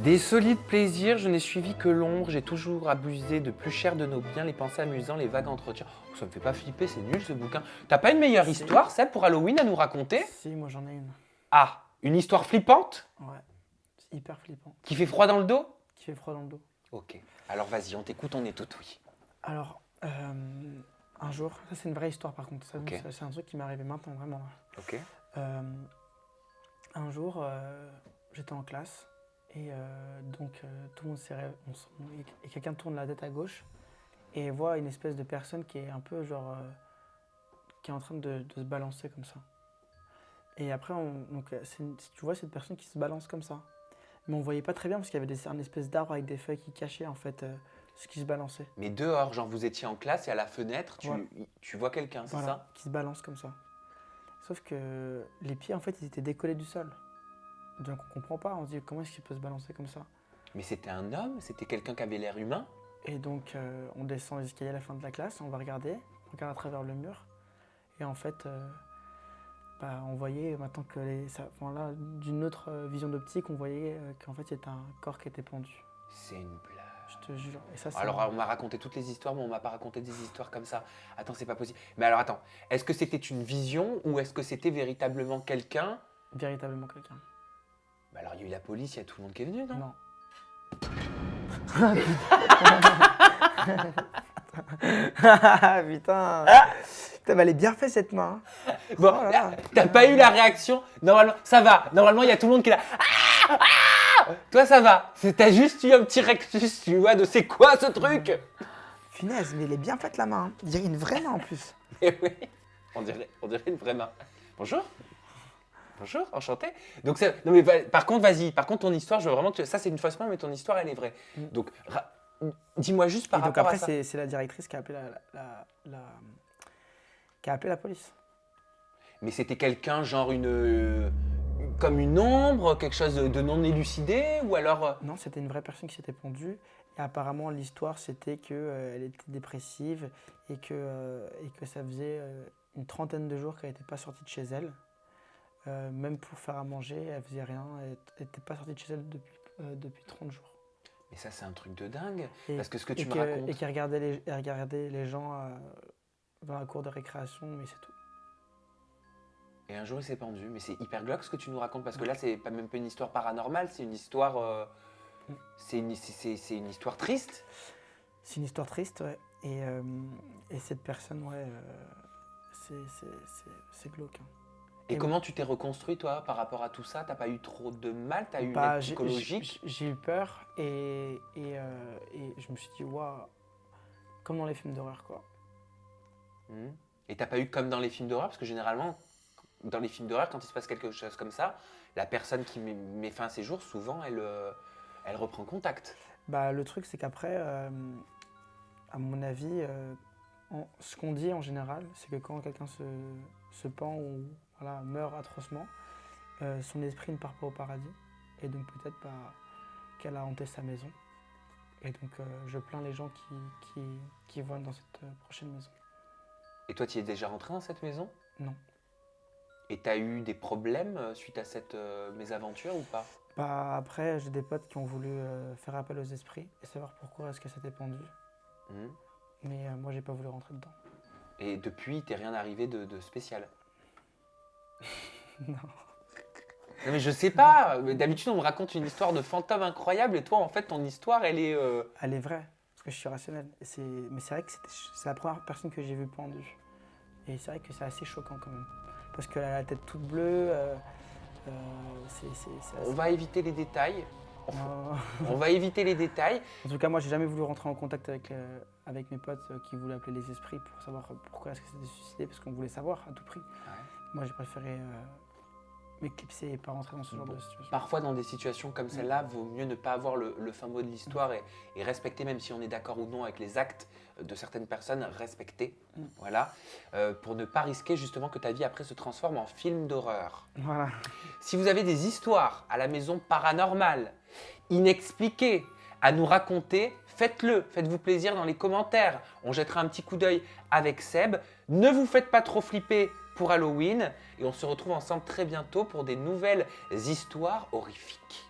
Des solides plaisirs, je n'ai suivi que l'ombre, j'ai toujours abusé de plus cher de nos biens, les pensées amusantes, les vagues entretiens. Oh, ça me fait pas flipper, c'est nul ce bouquin. T'as pas une meilleure histoire, Seb, pour Halloween à nous raconter? Si, moi j'en ai une. Ah, une histoire flippante? Ouais, c'est hyper flippant. Qui fait froid dans le dos? Qui fait froid dans le dos. Ok, alors vas-y, on t'écoute, on est tout oui. Alors, un jour, ça c'est une vraie histoire par contre, Ok. c'est un truc qui m'est arrivé maintenant, vraiment. Ok. Un jour, j'étais en classe et tout le monde s'est réveillé et quelqu'un tourne la tête à gauche et voit une espèce de personne qui est un peu genre qui est en train de se balancer comme ça. Et après, tu vois cette personne qui se balance comme ça. Mais on voyait pas très bien parce qu'il y avait un espèce d'arbre avec des feuilles qui cachaient en fait ce qui se balançait. Mais dehors, genre vous étiez en classe et à la fenêtre, Ouais. tu vois quelqu'un, c'est Voilà, ça? qui se balance comme ça. Sauf que les pieds en fait ils étaient décollés du sol. Donc on comprend pas, on se dit comment est-ce qu'il peut se balancer comme ça. Mais c'était un homme? C'était quelqu'un qui avait l'air humain? Et donc on descend les escaliers à la fin de la classe, on va regarder, on regarde à travers le mur. Et en fait, on voyait maintenant que là, d'une autre vision d'optique, on voyait qu'en fait c'était un corps qui était pendu. C'est une blague. Je te jure. Et ça, Alors on m'a raconté toutes les histoires, mais on m'a pas raconté des histoires comme ça. Attends, c'est pas possible. Mais alors attends, est-ce que c'était une vision ou est-ce que c'était véritablement quelqu'un? véritablement quelqu'un. Bah alors il y a eu la police, il y a tout le monde qui est venu, non? Non. Putain. Putain, mais elle est bien fait cette main. Bon, Oh là là. t'as pas eu la réaction? Normalement, ça va. Normalement, il y a tout le monde qui est là. Ah, ah. Toi, ça va. T'as juste eu un petit rectus, tu vois, de c'est quoi ce truc? Punaise, mais elle est bien faite la main. Il dirait une vraie main en plus. Eh oui, on dirait une vraie main. Bonjour. Bonjour, enchanté. Donc, non mais par contre, vas-y. Par contre, ton histoire, je veux vraiment que ça, c'est une fausse main, mais ton histoire, elle est vraie. Donc, dis-moi juste par Et donc rapport après, à ça. c'est la directrice qui a appelé qui a appelé la police. Mais c'était quelqu'un, genre comme une ombre, quelque chose de non élucidé, ou alors. Non, c'était une vraie personne qui s'était pendue. Et apparemment, l'histoire, c'était qu'elle était dépressive et que ça faisait une trentaine de jours qu'elle n'était pas sortie de chez elle. Même pour faire à manger, elle faisait rien. Elle n'était pas sortie de chez elle depuis 30 jours. Mais ça, c'est un truc de dingue. Et- Parce que ce que tu et me racontes. Et qui elle regardait les gens dans la cour de récréation, mais c'est tout. Et un jour, il s'est pendu. Mais c'est hyper glauque ce que tu nous racontes. Parce que là, c'est pas même pas une histoire paranormale, c'est une histoire. C'est une histoire triste. C'est une histoire triste, ouais. Et cette personne, ouais, c'est glauque. Hein. Et Et comment tu t'es reconstruit, toi, par rapport à tout ça? T'as pas eu trop de mal? T'as eu une Bah, aide psychologique? j'ai eu peur et je me suis dit, waouh, comme dans les films d'horreur, quoi. Et t'as pas eu comme dans les films d'horreur? Parce que généralement, dans les films d'horreur, quand il se passe quelque chose comme ça, la personne qui met fin à ses jours, souvent, elle reprend contact. Bah, le truc, c'est qu'après, à mon avis, ce qu'on dit en général, c'est que quand quelqu'un se pend ou voilà, meurt atrocement, son esprit ne part pas au paradis. Et donc peut-être qu'elle a hanté sa maison. Et donc je plains les gens qui vont dans cette prochaine maison. Et toi, tu y es déjà rentré dans cette maison? Non. Et t'as eu des problèmes suite à cette mésaventure ou pas? Bah, après, j'ai des potes qui ont voulu faire appel aux esprits et savoir pourquoi est-ce qu'elle s'était pendue. Mais moi, j'ai pas voulu rentrer dedans. Et depuis, t'es rien arrivé de spécial? Non. Non mais je sais pas, d'habitude on me raconte une histoire de fantôme incroyable et toi en fait ton histoire elle est... Elle est vraie, parce que je suis rationnel. Mais c'est vrai que c'est la première personne que j'ai vue pendue. Et c'est vrai que c'est assez choquant quand même. Parce qu'elle a la tête toute bleue. C'est On va éviter les détails. Non. On va éviter les détails. En tout cas, moi, j'ai jamais voulu rentrer en contact avec mes potes qui voulaient appeler les esprits pour savoir pourquoi est-ce que c'était suicidé, parce qu'on voulait savoir à tout prix. Moi, j'ai préféré m'éclipser et pas rentrer dans ce genre de situation. Parfois dans des situations comme celle-là, vaut mieux ne pas avoir le fin mot de l'histoire et respecter, même si on est d'accord ou non avec les actes de certaines personnes, respecter, voilà, pour ne pas risquer justement que ta vie après se transforme en film d'horreur. Voilà. Si vous avez des histoires à la maison paranormales, inexpliquées, à nous raconter, faites-le, faites-vous plaisir dans les commentaires. On jettera un petit coup d'œil avec Seb. Ne vous faites pas trop flipper pour Halloween et on se retrouve ensemble très bientôt pour des nouvelles histoires horrifiques.